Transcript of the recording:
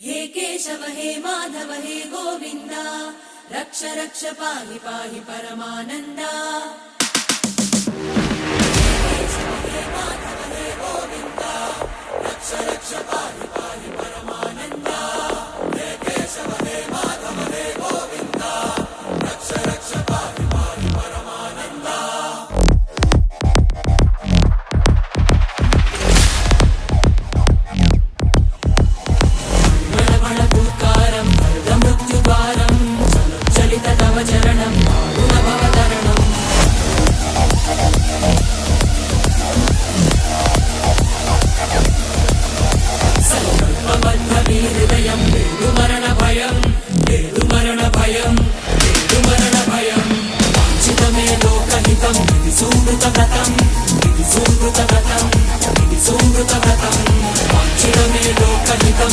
हे केशव हे माधव हे गोविंद रक्ष रक्ष पाहि पाहि परमानंदा। हे केशव हे माधव हे गोविंद रक्ष रक्ष पाहि पाहि परमानंदा। हे केशव हे माधव हे गोविंद रक्ष रक्ष पाहि पाहि परमानंदा। चरणं गुणभवतरणं संकल्पबद्धहृदयं मरणभयं मरणभयं मरणभयं वाञ्छितमे लोकहितं सुमृतगतं सुमृतगतं सुमृतगतं वाञ्छितमे लोकहितं